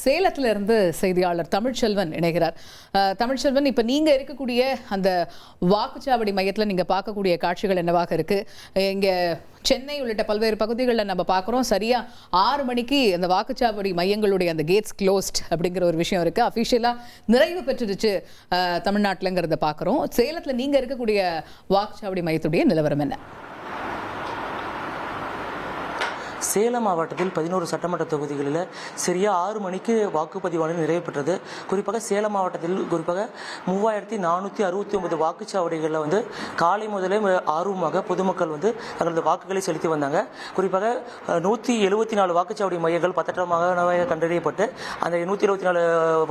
சேலத்துல இருந்து செய்தியாளர் தமிழ்ச்செல்வன் இணைகிறார். தமிழ்ச்செல்வன், இப்ப நீங்க இருக்கக்கூடிய அந்த வாக்குச்சாவடி மையத்துல நீங்க பார்க்கக்கூடிய காட்சிகள் என்னவாக இருக்கு? இங்க சென்னை உள்ளிட்ட பல்வேறு பகுதிகளில் நம்ம பார்க்குறோம், சரியா 6 மணிக்கு அந்த வாக்குச்சாவடி மையங்களுடைய அந்த கேட்ஸ் க்ளோஸ்ட் அப்படிங்கிற ஒரு விஷயம் இருக்கு. அஃபிஷியலாக நிறைவு பெற்றுருச்சு தமிழ்நாட்டிலங்கிறத பார்க்குறோம். சேலத்தில் நீங்கள் இருக்கக்கூடிய வாக்குச்சாவடி மையத்துடைய நிலவரம் என்ன? சேலம் மாவட்டத்தில் 11 சட்டமன்ற தொகுதிகளில் சரியாக 6 மணிக்கு வாக்குப்பதிவானது நிறைவு பெற்றது. குறிப்பாக சேலம் மாவட்டத்தில் குறிப்பாக 3469 வாக்குச்சாவடிகளில் காலை முதலே ஆர்வமாக பொதுமக்கள் தங்களது வாக்குகளை செலுத்தி வந்தாங்க. குறிப்பாக 174 வாக்குச்சாவடி மையங்கள் பதற்றமாக கண்டறியப்பட்டு அந்த 174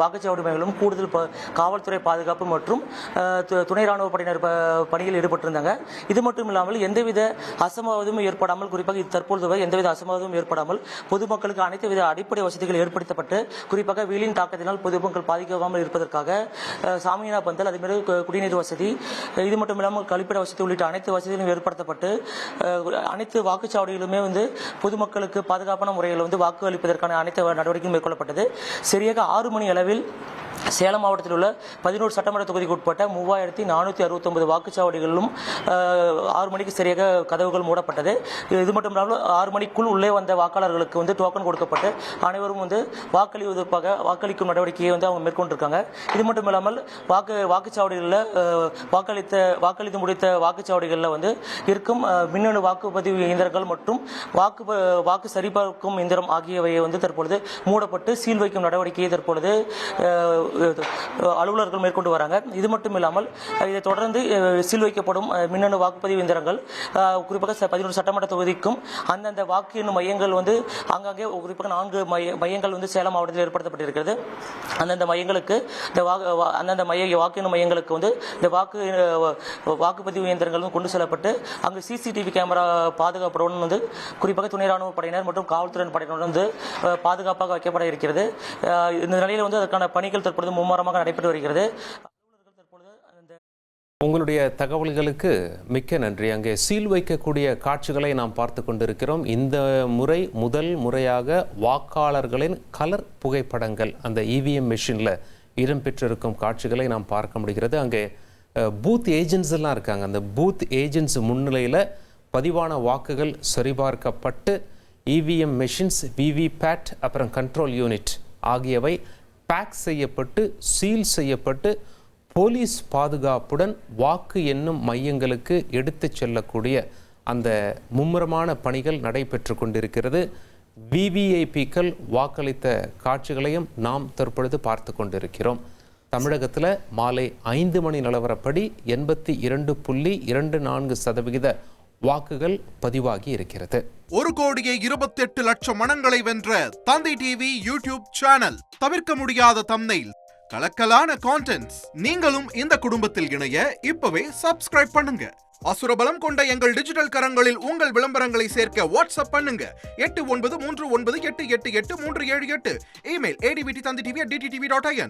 வாக்குச்சாவடி மையங்களும் கூடுதல் காவல்துறை பாதுகாப்பு மற்றும் துணை ராணுவ படையினர் பணியில் ஈடுபட்டிருந்தாங்க. இது மட்டும் இல்லாமல் எந்தவித அசம்பாவிதமும் ஏற்படாமல், குறிப்பாக தற்பொழுது எந்தவித அசம்பாவிதம் ஏற்படாமல் பொதுமக்களுக்கு அனைத்து வித அடிப்படை வசதிகள் ஏற்படுத்தப்பட்டு, குறிப்பாக வெயிலின் தாக்கத்தினால் பொதுமக்கள் பாதிக்காமல் இருப்பதற்காக சாமியானா பந்தல், அதேமாதிரி குடிநீர் வசதி, இது மட்டும் இல்லாமல் கழிப்பிட வசதி உள்ளிட்ட அனைத்து வசதிகளும் ஏற்படுத்தப்பட்டு அனைத்து வாக்குச்சாவடிகளுமே பொதுமக்களுக்கு பாதுகாப்பான முறையில் வாக்கு அளிப்பதற்கான அனைத்து நடவடிக்கையும் மேற்கொள்ளப்பட்டது. சரியாக 6 மணி அளவில் சேலம் மாவட்டத்தில் உள்ள 11 சட்டமன்ற தொகுதிக்கு உட்பட்ட 3469 வாக்குச்சாவடிகளிலும் 6 மணிக்கு சரியாக கதவுகள் மூடப்பட்டது. இது மட்டும் இல்லாமல் 6 மணிக்குள் உள்ளே வந்த வாக்காளர்களுக்கு டோக்கன் கொடுக்கப்பட்டு அனைவரும் வாக்களிப்பதற்காக வாக்களிக்கும் நடவடிக்கையை அவங்க மேற்கொண்டிருக்காங்க. இது மட்டும் இல்லாமல் வாக்குச்சாவடிகளில் வாக்களித்து முடித்த வாக்குச்சாவடிகளில் இருக்கும் மின்னணு வாக்குப்பதிவு இயந்திரங்கள் மற்றும் வாக்கு சரிபார்க்கும் இயந்திரம் ஆகியவை தற்பொழுது மூடப்பட்டு சீல் வைக்கும் நடவடிக்கையை தற்பொழுது அலுவலர்கள் மேற்கொண்டு வராங்க. இது மட்டும் இல்லாமல் இதை தொடர்ந்து சீல் வைக்கப்படும் மின்னணு வாக்குப்பதிவு இயந்திரங்கள் குறிப்பாக 11 சட்டமன்ற தொகுதிக்கும் அந்தந்த வாக்கு எண்ணும் மையங்கள் அங்கங்கே குறிப்பாக 4 மையங்கள் சேலம் மாவட்டத்தில் ஏற்படுத்தப்பட்டிருக்கிறது. அந்தந்த மையங்களுக்கு அந்தந்த வாக்கு எண்ணும் மையங்களுக்கு இந்த வாக்குப்பதிவு இயந்திரங்கள் கொண்டு செல்லப்பட்டு அங்கு சிசிடிவி கேமரா பாதுகாப்புடன் குறிப்பாக துணை ராணுவ படையினர் மற்றும் காவல்துறை படையினர் பாதுகாப்பாக வைக்கப்பட இருக்கிறது. இந்த நிலையில் அதற்கான பணிகள் தற்பொழுது மும்முரமாக நடைபெற்று வருகிறது. உங்களுடைய தகவல்களுக்கு மிக்க நன்றி. அங்கே சீல் வைக்கக்கூடிய காட்சிகளை நாம் பார்த்து கொண்டிருக்கிறோம். இந்த முறை முதல் முறையாக வாக்காளர்களின் கலர் புகைப்படங்கள் அந்த இவிஎம் மெஷினில் இடம்பெற்றிருக்கும் காட்சிகளை நாம் பார்க்க முடிகிறது. அங்கே பூத் ஏஜென்ட்ஸ் எல்லாம் இருக்காங்க. அந்த பூத் ஏஜென்ட்ஸ் முன்னிலையில் பதிவான வாக்குகள் சரிபார்க்கப்பட்டு இவிஎம் மெஷின்ஸ், விவிபேட், அப்புறம் கண்ட்ரோல் யூனிட் ஆகியவை பேக் செய்யப்பட்டு சீல் செய்யப்பட்டு போலீஸ் பாதுகாப்புடன் வாக்கு எண்ணும் மையங்களுக்கு எடுத்து செல்லக்கூடிய அந்த மும்முரமான பணிகள் நடைபெற்று கொண்டிருக்கிறது. விவிஐபிக்கள் வாக்களித்த காட்சிகளையும் நாம் தற்பொழுது பார்த்து கொண்டிருக்கிறோம். தமிழகத்தில் மாலை 5 மணி நிலவரப்படி 82.24% வாக்குகள் பதிவாகி இருக்கிறது. 1,28,00,000 மனங்களை வென்ற தந்தை டிவி யூடியூப் சேனல். தவிர்க்க முடியாத தம்ப்நெயில், கலக்கலான கான்டென்ட்ஸ். நீங்களும் இந்த குடும்பத்தில் இணைய இப்பவே சப்ஸ்கிரைப் பண்ணுங்க. அசுரபலம் கொண்ட எங்கள் டிஜிட்டல் கரங்களில் உங்கள் விளம்பரங்களை சேர்க்க வாட்ஸ்அப் பண்ணுங்க. 8939888838. Email advttv@dttv.in.